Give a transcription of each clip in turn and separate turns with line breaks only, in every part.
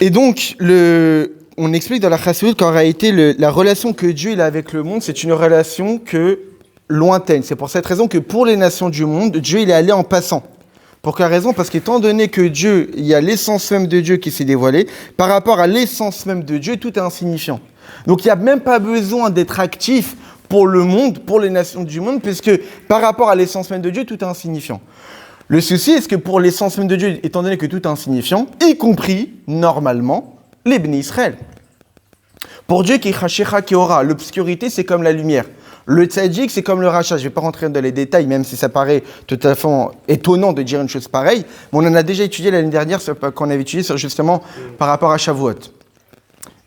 Et donc, on explique dans la Chassidut qu'en réalité, la relation que Dieu il a avec le monde, c'est une relation lointaine. C'est pour cette raison que pour les nations du monde, Dieu il est allé en passant. Pour quelle raison ? Parce qu'étant donné que Dieu, il y a l'essence même de Dieu qui s'est dévoilée, par rapport à l'essence même de Dieu, tout est insignifiant. Donc, il n'y a même pas besoin d'être actif pour le monde, pour les nations du monde, puisque par rapport à l'essence même de Dieu, tout est insignifiant. Le souci est que pour l'essence même de Dieu, étant donné que tout est insignifiant, y compris, normalement, les bénis Israël. Pour Dieu, qui chashecha qui aura, l'obscurité, c'est comme la lumière. Le tzaddik, c'est comme le rachat. Je ne vais pas rentrer dans les détails, même si ça paraît tout à fait étonnant de dire une chose pareille. Mais on en a déjà étudié l'année dernière, quand on avait étudié justement par rapport à Shavuot.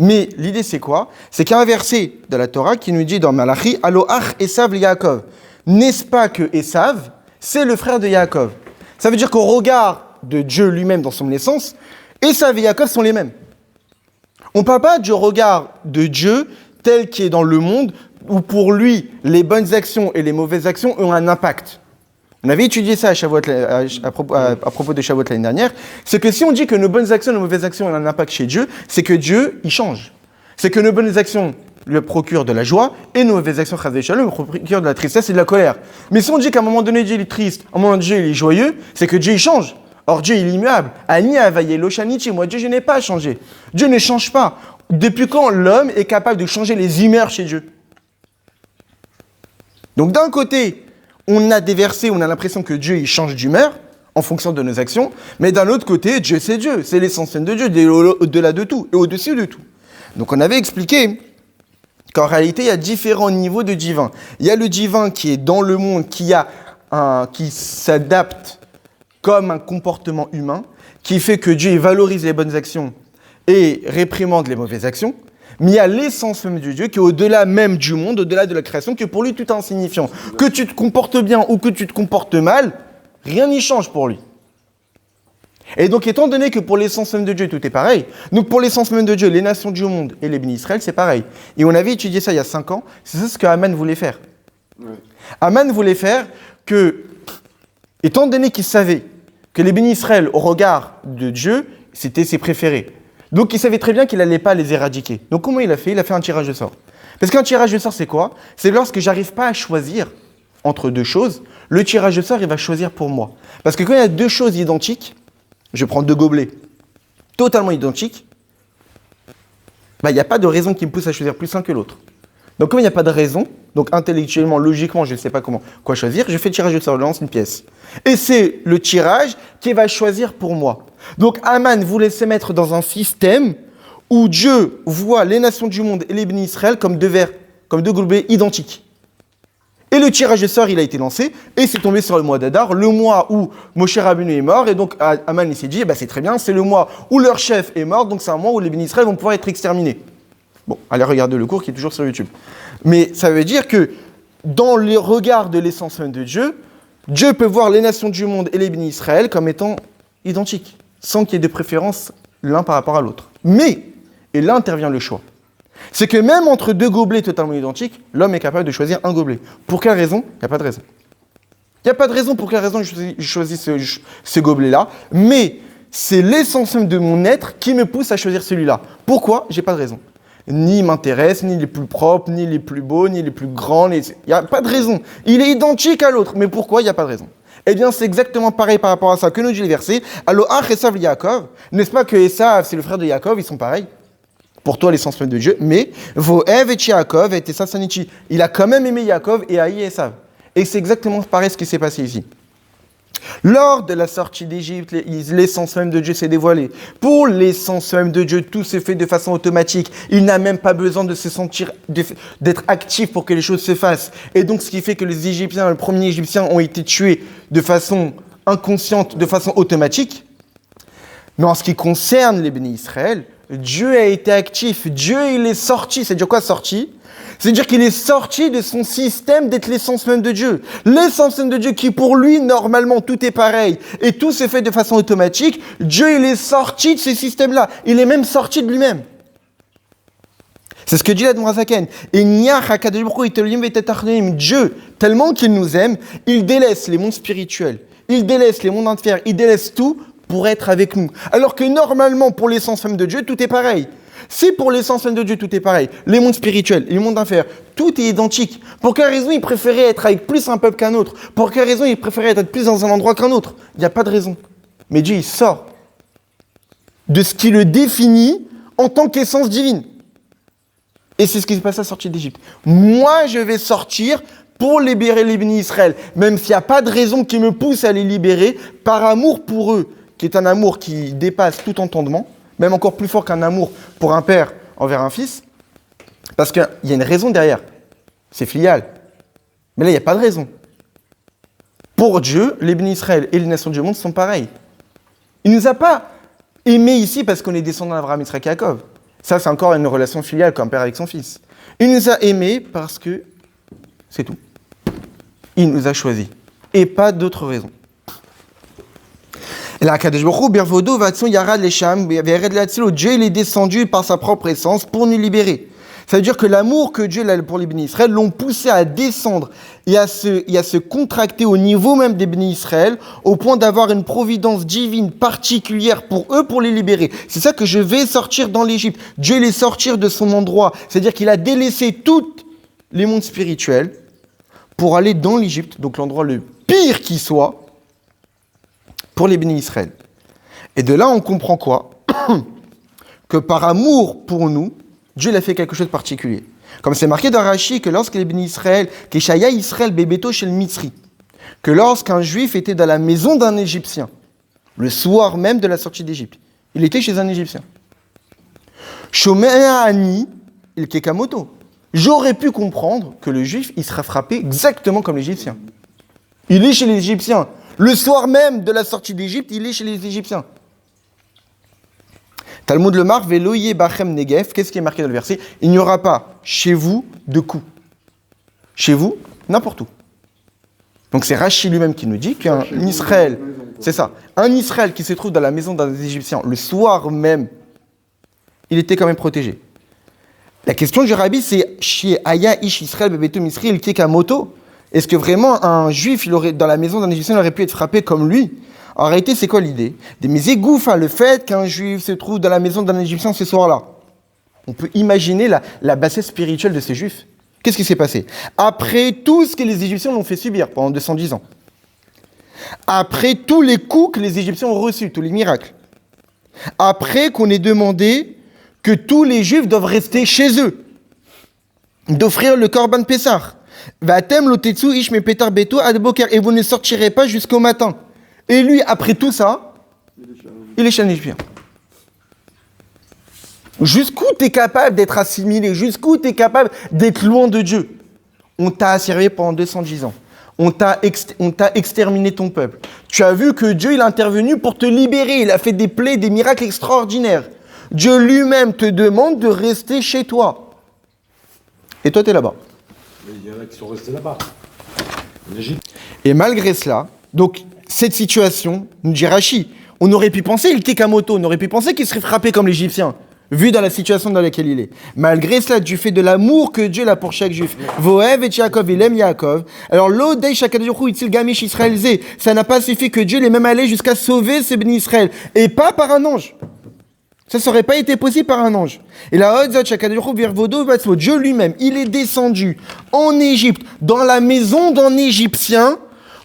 Mais l'idée, c'est quoi ? C'est qu'il y a un verset de la Torah qui nous dit dans Malachi, « Aloach Esav Yaakov » N'est-ce pas que Esav, c'est le frère de Yaakov ? Ça veut dire qu'au regard de Dieu lui-même dans son essence, Esav et Yaakov sont les mêmes. On ne parle pas du regard de Dieu tel qu'il est dans le monde, où pour lui, les bonnes actions et les mauvaises actions ont un impact. On avait étudié ça à propos de Shavuot l'année dernière. C'est que si on dit que nos bonnes actions et nos mauvaises actions ont un impact chez Dieu, c'est que Dieu, il change. C'est que nos bonnes actions lui procurent de la joie et nos mauvaises actions, chas v'shalom, lui procurent de la tristesse et de la colère. Mais si on dit qu'à un moment donné, Dieu il est triste, à un moment donné, Dieu il est joyeux, c'est que Dieu il change. Or, Dieu il est immuable. Ani avaye loshanichi, moi Dieu je n'ai pas changé. Dieu ne change pas. Depuis quand l'homme est capable de changer les humeurs chez Dieu ? Donc d'un côté, on a des versets où on a l'impression que Dieu il change d'humeur en fonction de nos actions, mais d'un autre côté, Dieu, c'est l'essence même de Dieu, au-delà de tout et au-dessus de tout. Donc on avait expliqué qu'en réalité, il y a différents niveaux de divin. Il y a le divin qui est dans le monde, qui s'adapte comme un comportement humain, qui fait que Dieu valorise les bonnes actions et réprimande les mauvaises actions. Mais il y a l'essence même de Dieu qui est au-delà même du monde, au-delà de la création, que pour lui tout est insignifiant. Que tu te comportes bien ou que tu te comportes mal, rien n'y change pour lui. Et donc, étant donné que pour l'essence même de Dieu, tout est pareil, donc pour l'essence même de Dieu, les nations du monde et les bénis Israël, c'est pareil. Et on avait étudié ça il y a 5 ans, c'est ça ce que Haman voulait faire. Ouais. Haman voulait faire que, étant donné qu'il savait que les bénis Israël, au regard de Dieu, c'était ses préférés. Donc, il savait très bien qu'il n'allait pas les éradiquer. Donc, comment il a fait ? Il a fait un tirage de sort. Parce qu'un tirage de sort, c'est quoi ? C'est lorsque j'arrive pas à choisir entre deux choses, le tirage de sort, il va choisir pour moi. Parce que quand il y a deux choses identiques, je prends 2 gobelets totalement identiques, il n'y a pas de raison qui me pousse à choisir plus l'un que l'autre. Donc, comme il n'y a pas de raison, donc intellectuellement, logiquement, je ne sais pas quoi choisir, je fais le tirage de sort, je lance une pièce. Et c'est le tirage qui va choisir pour moi. Donc, Haman voulait se mettre dans un système où Dieu voit les nations du monde et les bénis Israël comme 2 gobelets identiques. Et le tirage de sort, il a été lancé, et c'est tombé sur le mois d'Adar, le mois où Moshe Rabbeinu est mort, et donc Haman il s'est dit, c'est très bien, c'est le mois où leur chef est mort, donc c'est un mois où les bénis Israël vont pouvoir être exterminés. Bon, allez regarder le cours qui est toujours sur YouTube. Mais ça veut dire que dans le regard de l'essence même de Dieu, Dieu peut voir les nations du monde et les bénis Israël comme étant identiques, sans qu'il y ait de préférence l'un par rapport à l'autre. Mais, et là intervient le choix. C'est que même entre 2 gobelets totalement identiques, l'homme est capable de choisir un gobelet. Pour quelle raison ? Il n'y a pas de raison. Il n'y a pas de raison pour quelle raison je choisis ce gobelet-là, mais c'est l'essence même de mon être qui me pousse à choisir celui-là. Pourquoi ? J'ai pas de raison. Ni il m'intéresse, ni les plus propres, ni les plus beaux, ni les plus grands. Il n'y a pas de raison. Il est identique à l'autre, mais pourquoi ? Il n'y a pas de raison. Eh bien, c'est exactement pareil par rapport à ça que nous dit les versets. Aloach Esav Yaakov, n'est-ce pas que Esav, c'est le frère de Yaakov, ils sont pareils ? Pour toi, l'essence même de Dieu, mais Voev et Yaakov et Sasanichi, il a quand même aimé Yaakov et haï Esav. Et c'est exactement pareil ce qui s'est passé ici. Lors de la sortie d'Égypte, l'essence même de Dieu s'est dévoilée. Pour l'essence même de Dieu, tout se fait de façon automatique. Il n'a même pas besoin de se sentir, d'être actif pour que les choses se fassent. Et donc, ce qui fait que les Égyptiens, les premiers Égyptiens ont été tués de façon inconsciente, de façon automatique. Mais en ce qui concerne les bénis Israël, Dieu a été actif. Dieu, il est sorti. C'est-à-dire quoi sorti ? C'est-à-dire qu'il est sorti de son système d'être l'essence même de Dieu. L'essence même de Dieu qui, pour lui, normalement, tout est pareil et tout se fait de façon automatique. Dieu, il est sorti de ce système-là. Il est même sorti de lui-même. C'est ce que dit l'Admor HaZaken. Dieu, tellement qu'il nous aime, il délaisse les mondes spirituels, il délaisse les mondes inférieurs, il délaisse tout pour être avec nous. Alors que normalement, pour l'essence même de Dieu, tout est pareil. Si pour l'essence même de Dieu, tout est pareil, les mondes spirituels, les mondes inférieurs, tout est identique. Pour quelle raison il préférait être avec plus un peuple qu'un autre? Pour quelle raison il préférait être plus dans un endroit qu'un autre? Il n'y a pas de raison. Mais Dieu, il sort de ce qui le définit en tant qu'essence divine. Et c'est ce qui s'est passé à la sortie d'Égypte. Moi, je vais sortir pour libérer les bénis Israël, même s'il n'y a pas de raison qui me pousse à les libérer, par amour pour eux, qui est un amour qui dépasse tout entendement, même encore plus fort qu'un amour pour un père envers un fils, parce qu'il y a une raison derrière, c'est filial. Mais là, il n'y a pas de raison. Pour Dieu, les bénis Israël et les nations du monde sont pareils. Il ne nous a pas aimés ici parce qu'on est descendants d'Abraham, Isaac et Jacob. Ça, c'est encore une relation filiale comme père avec son fils. Il nous a aimés parce que c'est tout. Il nous a choisis. Et pas d'autre raison. Et là, Kadesh Baruch Hu, Birvodo, Vatson, Yarad, Lesham, Vered Latzilo, Dieu, il est descendu par sa propre essence pour nous libérer. Ça veut dire que l'amour que Dieu a pour les bénis Israël l'ont poussé à descendre et à se contracter au niveau même des bénis Israël, au point d'avoir une providence divine particulière pour eux, pour les libérer. C'est ça que je vais sortir dans l'Égypte. Dieu les sortir de son endroit. C'est-à-dire qu'il a délaissé tous les mondes spirituels pour aller dans l'Égypte, donc l'endroit le pire qui soit, pour les bénis Israël. Et de là, on comprend quoi? Que par amour pour nous, Dieu l'a fait quelque chose de particulier. Comme c'est marqué dans Rashi que lorsque les bénis Israël, Keshaya Israël Bebeto chez le Mitzri, que lorsqu'un juif était dans la maison d'un Égyptien, le soir même de la sortie d'Égypte, il était chez un Égyptien. Shomea Ani, il Kekamoto. J'aurais pu comprendre que le juif, il sera frappé exactement comme l'Égyptien. Il est chez les Égyptiens. Le soir même de la sortie d'Égypte, il est chez les Égyptiens. Talmud le marque, Veloye Bachem Negev, qu'est-ce qui est marqué dans le verset? Il n'y aura pas chez vous de coups. Chez vous, n'importe où. Donc c'est Rashi lui-même qui nous dit qu'un Israël, c'est ça, un Israël qui se trouve dans la maison d'un Égyptien le soir même, il était quand même protégé. La question du rabbi, c'est chez Aya Ish Israël Bebeto Misri El Kekamoto. Est-ce que vraiment un juif, dans la maison d'un Égyptien, il aurait pu être frappé comme lui? En réalité, c'est quoi l'idée? Mais Goufa, le fait qu'un juif se trouve dans la maison d'un Égyptien ce soir-là. On peut imaginer la bassesse spirituelle de ces juifs. Qu'est-ce qui s'est passé? Après tout ce que les Égyptiens l'ont fait subir pendant 210 ans. Après tous les coups que les Égyptiens ont reçus, tous les miracles. Après qu'on ait demandé que tous les juifs doivent rester chez eux, d'offrir le Korban Pessah. Vatem lotetsu ish me petar beto adboker, et vous ne sortirez pas jusqu'au matin. Et lui, après tout ça, il est chez un Égyptien. Jusqu'où tu es capable d'être assimilé? Jusqu'où tu es capable d'être loin de Dieu? On t'a asservi pendant 210 ans. On t'a exterminé ton peuple. Tu as vu que Dieu, il est intervenu pour te libérer. Il a fait des plaies, des miracles extraordinaires. Dieu lui-même te demande de rester chez toi. Et toi, tu es là-bas.
Mais il y en a qui sont restés là-bas, en Égypte.
Et malgré cela, donc, cette situation, nous dit Rashi, on aurait pu penser, il Kekamoto, on aurait pu penser qu'il serait frappé comme l'Égyptien, vu dans la situation dans laquelle il est. Malgré cela, du fait de l'amour que Dieu a pour chaque juif, Voev et Yaakov, il aime Yaakov. Alors, l'Odei Shakadjourou, Itzil Gamish Israël Zé, ça n'a pas suffi que Dieu l'ait même allé jusqu'à sauver ce béni Israël, et pas par un ange. Ça n'aurait pas été possible par un ange. Et la Odzat Shakadjourou Virvodo, Dieu lui-même, il est descendu en Égypte, dans la maison d'un Égyptien,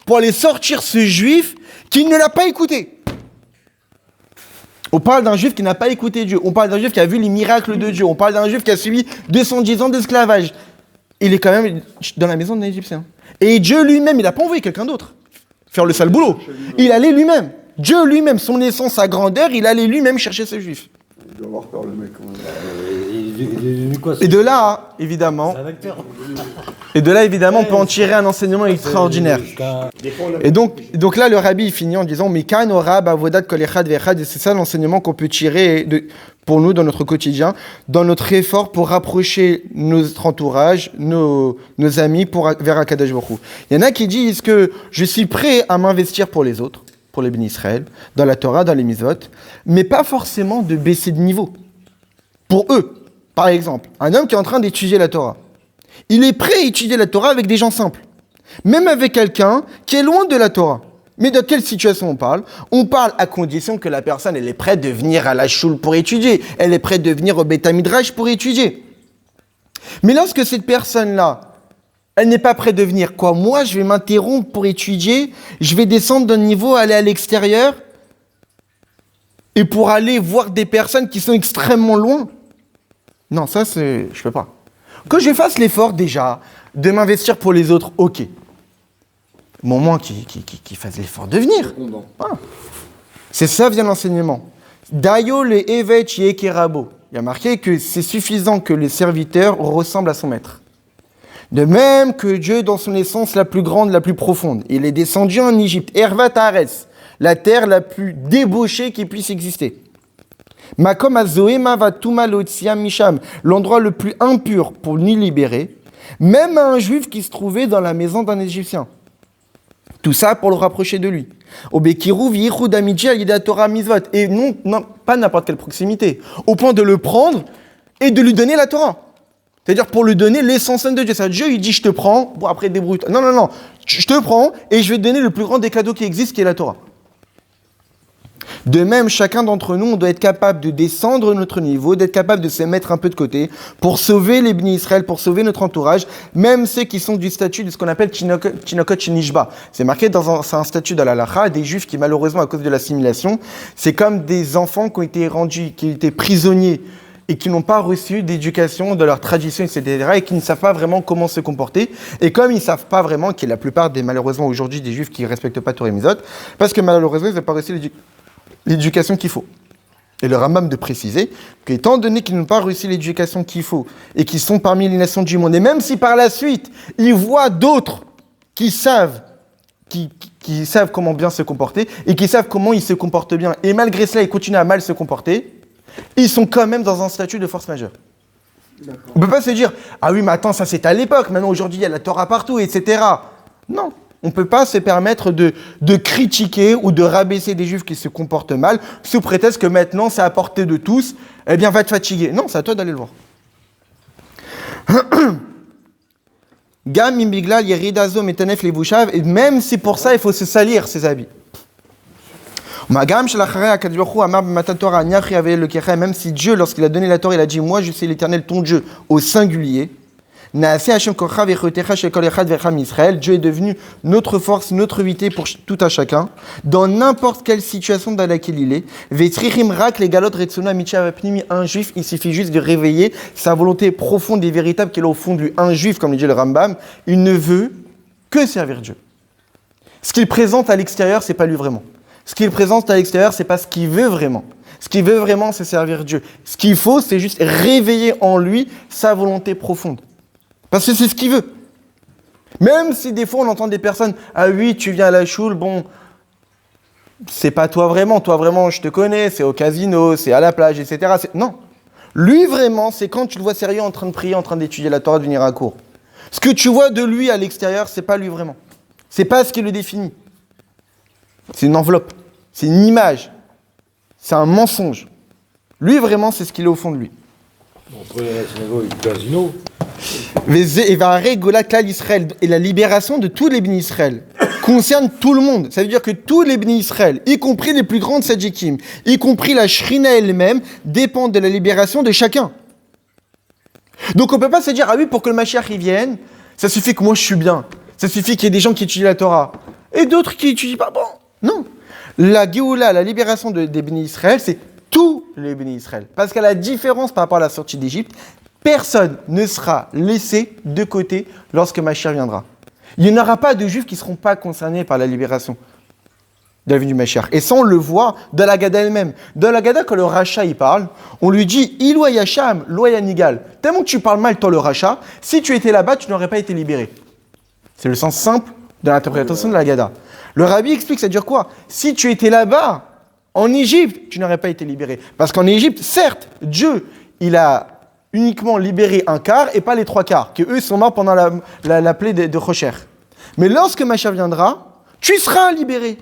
pour aller sortir ce juif qui ne l'a pas écouté. On parle d'un juif qui n'a pas écouté Dieu. On parle d'un juif qui a vu les miracles de Dieu. On parle d'un juif qui a subi 210 ans d'esclavage. Il est quand même dans la maison d'un Égyptien. Et Dieu lui-même, il n'a pas envoyé quelqu'un d'autre faire le sale boulot. Il allait lui-même. Dieu lui-même, son essence, sa grandeur, il allait lui-même chercher ce juif.
Il doit avoir peur, le mec. Il est venu quoi?
Et de là, évidemment, on peut en tirer un enseignement extraordinaire. Et donc là, le rabbi finit en disant Mikan orab avodat kol echad ve'echad, et c'est ça l'enseignement qu'on peut tirer pour nous dans notre quotidien, dans notre effort pour rapprocher notre entourage, nos amis vers Akadosh Baruch Hu. Il y en a qui disent que je suis prêt à m'investir pour les autres, pour les bénis Israël, dans la Torah, dans les mitzvot, mais pas forcément de baisser de niveau. Pour eux. Par exemple, un homme qui est en train d'étudier la Torah, il est prêt à étudier la Torah avec des gens simples, même avec quelqu'un qui est loin de la Torah. Mais de quelle situation on parle? On parle à condition que la personne, elle est prête de venir à la choule pour étudier. Elle est prête de venir au Beit Midrash pour étudier. Mais lorsque cette personne-là, elle n'est pas prête de venir, quoi, moi, je vais m'interrompre pour étudier, je vais descendre d'un niveau, aller à l'extérieur, et pour aller voir des personnes qui sont extrêmement loin. Non, ça, je peux pas. Que je fasse l'effort, déjà, de m'investir pour les autres, ok. Moment qui fasse l'effort de venir. Voilà. C'est ça vient l'enseignement. Dayo le evet yekerabo. Il y a marqué que c'est suffisant que le serviteur ressemble à son maître. De même que Dieu, dans son essence la plus grande, la plus profonde, il est descendu en Égypte, Ervat Haaretz, la terre la plus débauchée qui puisse exister. Makom azoema vatuma lotzia misham, l'endroit le plus impur pour nous libérer, même à un juif qui se trouvait dans la maison d'un Égyptien. Tout ça pour le rapprocher de lui. Et non, pas n'importe quelle proximité. Au point de le prendre et de lui donner la Torah. C'est-à-dire pour lui donner l'essence même de Dieu. C'est-à-dire Dieu, il dit, je te prends, bon après débrouille-toi. Non. Je te prends et je vais te donner le plus grand des cadeaux qui existent, qui est la Torah. De même, chacun d'entre nous, on doit être capable de descendre notre niveau, d'être capable de se mettre un peu de côté pour sauver les Bnei Israël, pour sauver notre entourage, même ceux qui sont du statut de ce qu'on appelle Tinokot Shenishba. C'est marqué c'est un statut dans la Halacha, des Juifs qui, malheureusement, à cause de l'assimilation, c'est comme des enfants qui ont été rendus, qui étaient prisonniers et qui n'ont pas reçu d'éducation de leur tradition, etc., et qui ne savent pas vraiment comment se comporter. Et comme ils ne savent pas vraiment, qui est la plupart malheureusement, aujourd'hui, des Juifs qui ne respectent pas Torah et Mitzvot, parce que malheureusement, ils n'ont pas reçu l'éducation qu'il faut. Et le Rambam de préciser qu'étant donné qu'ils n'ont pas réussi l'éducation qu'il faut et qu'ils sont parmi les nations du monde, et même si par la suite, ils voient d'autres qui savent comment bien se comporter et qui savent comment ils se comportent bien, et malgré cela, ils continuent à mal se comporter, ils sont quand même dans un statut de force majeure. D'accord. On ne peut pas se dire « Ah oui, mais attends, ça c'était à l'époque, maintenant aujourd'hui il y a la Torah partout, etc. » Non. On ne peut pas se permettre de critiquer ou de rabaisser des Juifs qui se comportent mal sous prétexte que maintenant c'est à portée de tous, eh bien va te fatiguer. Non, c'est à toi d'aller le voir. Gam imbiglal yeridazo metanef levushav, et même si pour ça il faut se salir ses habits. Même si Dieu, lorsqu'il a donné la Torah, il a dit « Moi, je suis l'Éternel, ton Dieu » au singulier. Dieu est devenu notre force, notre vérité pour tout à chacun, dans n'importe quelle situation dans laquelle il est. Un juif, il suffit juste de réveiller sa volonté profonde et véritable qu'il a au fond de lui. Un juif, comme le dit le Rambam, il ne veut que servir Dieu. Ce qu'il présente à l'extérieur, c'est pas lui vraiment. Ce qu'il présente à l'extérieur, c'est pas ce qu'il veut vraiment. Ce qu'il veut vraiment, c'est servir Dieu. Ce qu'il faut, c'est juste réveiller en lui sa volonté profonde. Parce que c'est ce qu'il veut. Même si des fois on entend des personnes, ah oui, tu viens à la choule, bon, c'est pas toi vraiment, je te connais, c'est au casino, c'est à la plage, etc. Non. Lui vraiment, c'est quand tu le vois sérieux en train de prier, en train d'étudier la Torah, de venir à court. Ce que tu vois de lui à l'extérieur, c'est pas lui vraiment. C'est pas ce qui le définit. C'est une enveloppe, c'est une image, c'est un mensonge. Lui vraiment, c'est ce qu'il est au fond de lui.
Après la synagogue du casino.
Et la libération de tous les Bnei Israël concerne tout le monde. Ça veut dire que tous les Bnei Israël, y compris les plus grandes Sadjikim, y compris la Shrina elle-même, dépendent de la libération de chacun. Donc on ne peut pas se dire, ah oui, pour que le Mashiach y vienne, ça suffit que moi je suis bien. Ça suffit qu'il y ait des gens qui étudient la Torah. Et d'autres qui étudient pas. Bon, non. La Géoula, la libération des Bnei Israël, c'est tous les Bnei Israël. Parce qu'à la différence par rapport à la sortie d'Égypte, personne ne sera laissé de côté lorsque Mashiach viendra. Il n'y aura pas de Juifs qui ne seront pas concernés par la libération de la venue du Mashiach. Et ça, on le voit dans la Gada elle-même. Dans la Gada, quand le Racha il parle, on lui dit « Ilo yasham, lo yanigal ». Tellement que tu parles mal, toi, le Racha, si tu étais là-bas, tu n'aurais pas été libéré. C'est le sens simple de l'interprétation de la Gada. Le Rabbi explique, ça veut dire quoi? Si tu étais là-bas, en Égypte, tu n'aurais pas été libéré. Parce qu'en Égypte, certes, Dieu, il a uniquement libérer un quart et pas les trois quarts, que eux sont morts pendant la plaie de Rocher. Mais lorsque Mashiach viendra, tu seras libéré,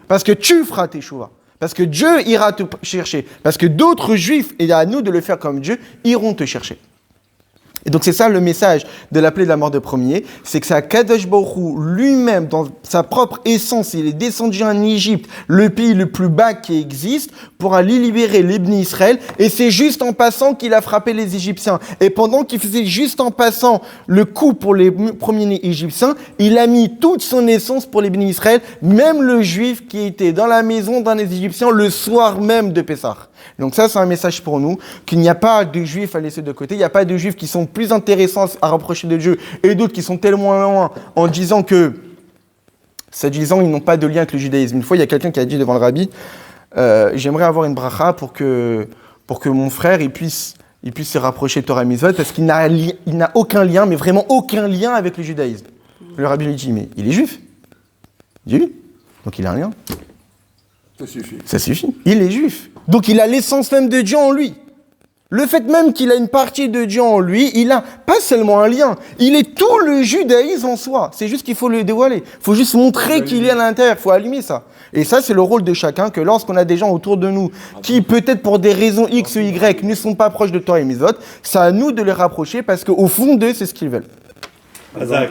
parce que tu feras tes chouvas, parce que Dieu ira te chercher, parce que d'autres Juifs, et à nous de le faire comme Dieu, iront te chercher. Et donc c'est ça le message de l'appelé de la mort de premier, c'est que c'est Akadosh Baruch Hu lui-même, dans sa propre essence, il est descendu en Égypte, le pays le plus bas qui existe, pour aller libérer les Bnei Israël, et c'est juste en passant qu'il a frappé les Égyptiens. Et pendant qu'il faisait juste en passant le coup pour les premiers-nés égyptiens, il a mis toute son essence pour les Bnei Israël, même le juif qui était dans la maison d'un des Égyptiens le soir même de Pessah. Donc ça, c'est un message pour nous, qu'il n'y a pas de juifs à laisser de côté, il n'y a pas de juifs qui sont plus intéressants à rapprocher de Dieu et d'autres qui sont tellement loin en disant que, ils n'ont pas de lien avec le judaïsme. Une fois, il y a quelqu'un qui a dit devant le rabbi, j'aimerais avoir une bracha pour que mon frère il puisse se rapprocher de Torah Mitzvot parce qu'il n'a aucun lien, mais vraiment aucun lien avec le judaïsme. Le rabbi lui dit, mais il est juif. Il dit oui. Donc il a un lien.
Ça suffit.
Ça suffit. Il est juif. Donc il a l'essence même de Dieu en lui. Le fait même qu'il a une partie de Dieu en lui, il a pas seulement un lien, il est tout le judaïsme en soi. C'est juste qu'il faut le dévoiler. Il faut juste montrer qu'il est à l'intérieur. Il faut allumer ça. Et ça, c'est le rôle de chacun, que lorsqu'on a des gens autour de nous qui, peut-être pour des raisons X ou Y, ne sont pas proches de Torah et Mitzvot, c'est à nous de les rapprocher parce qu'au fond d'eux, c'est ce qu'ils veulent.
Azak.